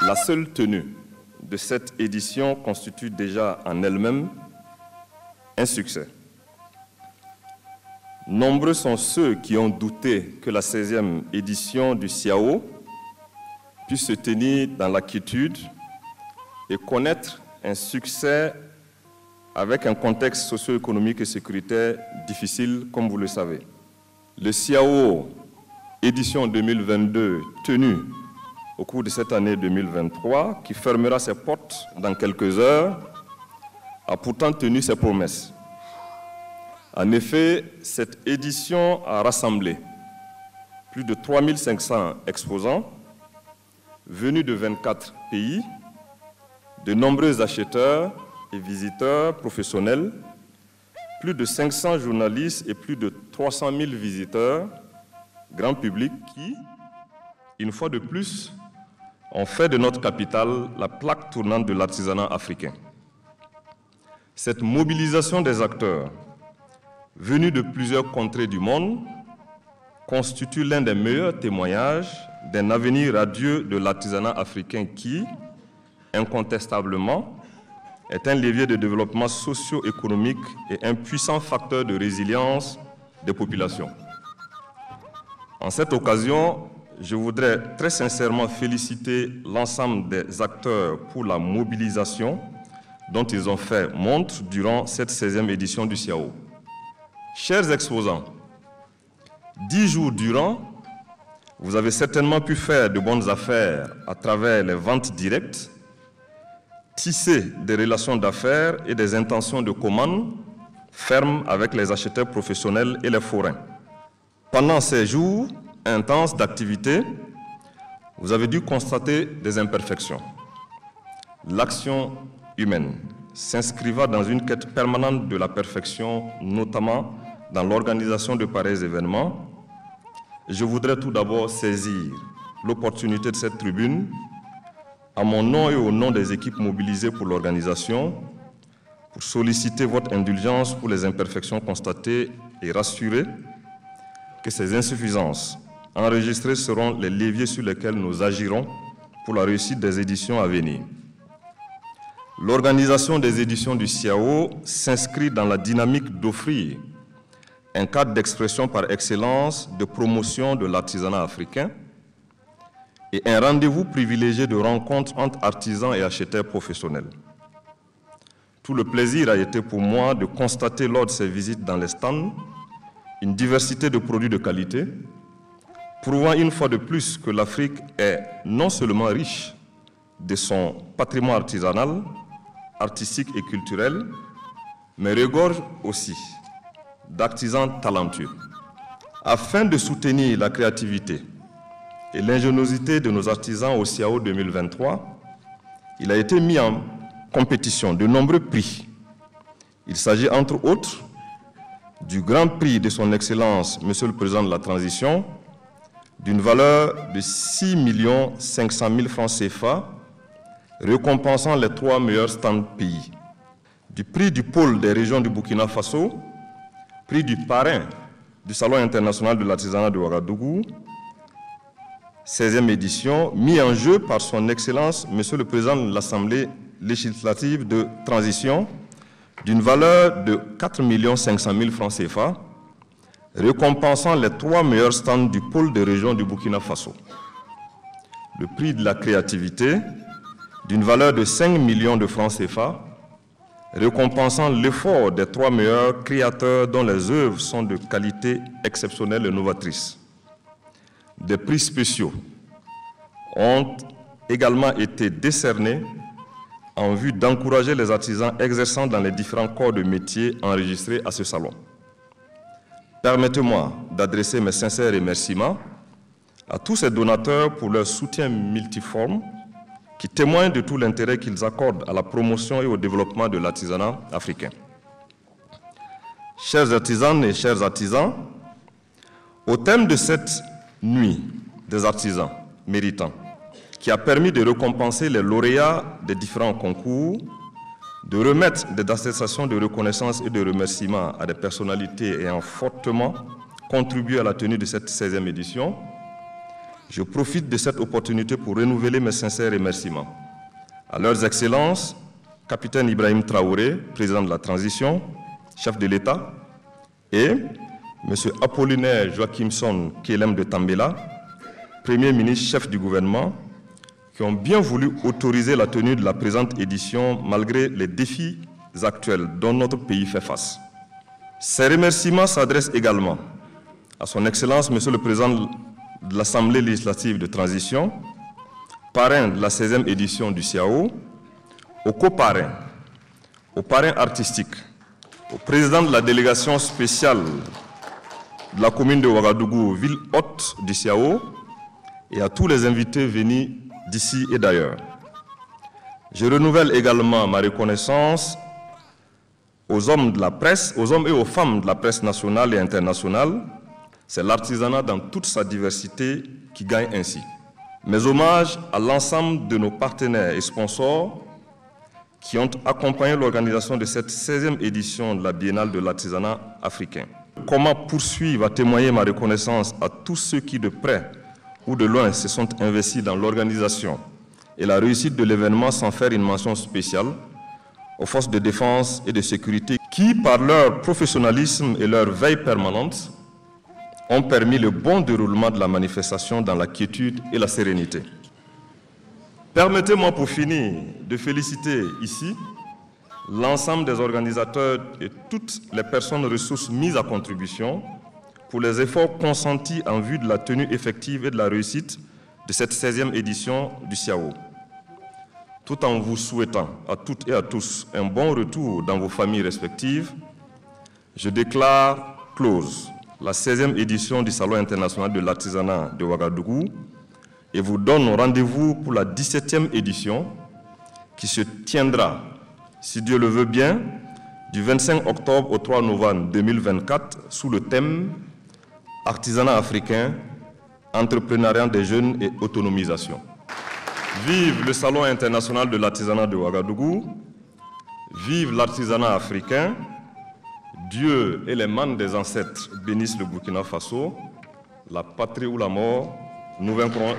La seule tenue de cette édition constitue déjà en elle-même un succès. Nombreux sont ceux qui ont douté que la 16e édition du CIAO puisse se tenir dans la quiétude et connaître un succès avec un contexte socio-économique et sécuritaire difficile, comme vous le savez. Le CIAO édition 2022 tenue au cours de cette année 2023, qui fermera ses portes dans quelques heures, a pourtant tenu ses promesses. En effet, cette édition a rassemblé plus de 3500 exposants venus de 24 pays, de nombreux acheteurs et visiteurs professionnels, plus de 500 journalistes et plus de 300 000 visiteurs, grand public, qui, une fois de plus, ont fait de notre capitale la plaque tournante de l'artisanat africain. Cette mobilisation des acteurs venus de plusieurs contrées du monde constitue l'un des meilleurs témoignages d'un avenir radieux de l'artisanat africain qui, incontestablement, est un levier de développement socio-économique et un puissant facteur de résilience des populations. En cette occasion, je voudrais très sincèrement féliciter l'ensemble des acteurs pour la mobilisation dont ils ont fait montre durant cette 16e édition du CIAO. Chers exposants, 10 jours durant, vous avez certainement pu faire de bonnes affaires à travers les ventes directes, tisser des relations d'affaires et des intentions de commande fermes avec les acheteurs professionnels et les forains. Pendant ces jours intenses d'activité, vous avez dû constater des imperfections. L'action humaine s'inscrivant dans une quête permanente de la perfection, notamment dans l'organisation de pareils événements. Je voudrais tout d'abord saisir l'opportunité de cette tribune, à mon nom et au nom des équipes mobilisées pour l'organisation, pour solliciter votre indulgence pour les imperfections constatées et rassurer que ces insuffisances enregistrées seront les leviers sur lesquels nous agirons pour la réussite des éditions à venir. L'organisation des éditions du CIAO s'inscrit dans la dynamique d'offrir un cadre d'expression par excellence de promotion de l'artisanat africain et un rendez-vous privilégié de rencontres entre artisans et acheteurs professionnels. Tout le plaisir a été pour moi de constater lors de ces visites dans les stands une diversité de produits de qualité, prouvant une fois de plus que l'Afrique est non seulement riche de son patrimoine artisanal, artistique et culturel, mais regorge aussi d'artisans talentueux. Afin de soutenir la créativité et l'ingéniosité de nos artisans au CIAO 2023, il a été mis en compétition de nombreux prix. Il s'agit entre autres du Grand Prix de son Excellence, Monsieur le Président de la Transition, d'une valeur de 6 500 000 francs CFA, récompensant les 3 meilleurs stands pays. Du prix du pôle des régions du Burkina Faso, prix du parrain du Salon international de l'artisanat de Ouagadougou, 16e édition, mis en jeu par son Excellence, Monsieur le Président de l'Assemblée législative de transition, d'une valeur de 4 500 000 francs CFA, récompensant les 3 meilleurs stands du pôle des régions du Burkina Faso. Le prix de la créativité, d'une valeur de 5 millions de francs CFA, récompensant l'effort des 3 meilleurs créateurs dont les œuvres sont de qualité exceptionnelle et novatrice. Des prix spéciaux ont également été décernés en vue d'encourager les artisans exerçant dans les différents corps de métier enregistrés à ce salon. Permettez-moi d'adresser mes sincères remerciements à tous ces donateurs pour leur soutien multiforme qui témoigne de tout l'intérêt qu'ils accordent à la promotion et au développement de l'artisanat africain. Chers artisanes et chers artisans, au thème de cette nuit des artisans méritants, qui a permis de récompenser les lauréats des différents concours, de remettre des attestations de reconnaissance et de remerciements à des personnalités ayant fortement contribué à la tenue de cette 16e édition. Je profite de cette opportunité pour renouveler mes sincères remerciements à leurs excellences, capitaine Ibrahim Traoré, président de la transition, chef de l'État, et M. Apollinaire Joachimson Kelem de Tambela, premier ministre chef du gouvernement, qui ont bien voulu autoriser la tenue de la présente édition malgré les défis actuels dont notre pays fait face. Ces remerciements s'adressent également à son Excellence, Monsieur le Président de l'Assemblée législative de transition, parrain de la 16e édition du CIAO, aux coparrains, aux parrains artistiques, au président de la délégation spéciale de la commune de Ouagadougou, ville hôte du CIAO, et à tous les invités venus d'ici et d'ailleurs. Je renouvelle également ma reconnaissance aux hommes de la presse, aux hommes et aux femmes de la presse nationale et internationale. C'est l'artisanat dans toute sa diversité qui gagne ainsi. Mes hommages à l'ensemble de nos partenaires et sponsors qui ont accompagné l'organisation de cette 16e édition de la Biennale de l'artisanat africain. Comment poursuivre à témoigner ma reconnaissance à tous ceux qui, de près ou de loin, se sont investis dans l'organisation et la réussite de l'événement sans faire une mention spéciale aux forces de défense et de sécurité qui, par leur professionnalisme et leur veille permanente, ont permis le bon déroulement de la manifestation dans la quiétude et la sérénité. Permettez-moi pour finir de féliciter ici l'ensemble des organisateurs et toutes les personnes ressources mises à contribution pour les efforts consentis en vue de la tenue effective et de la réussite de cette 16e édition du CIAO. Tout en vous souhaitant à toutes et à tous un bon retour dans vos familles respectives, je déclare close la 16e édition du Salon international de l'artisanat de Ouagadougou et vous donne rendez-vous pour la 17e édition qui se tiendra, si Dieu le veut bien, du 25 octobre au 3 novembre 2024 sous le thème « Artisanat africain, entrepreneuriat des jeunes et autonomisation ». Vive le Salon international de l'artisanat de Ouagadougou, vive l'artisanat africain, Dieu et les mânes des ancêtres bénissent le Burkina Faso, la patrie ou la mort, nous vaincrons.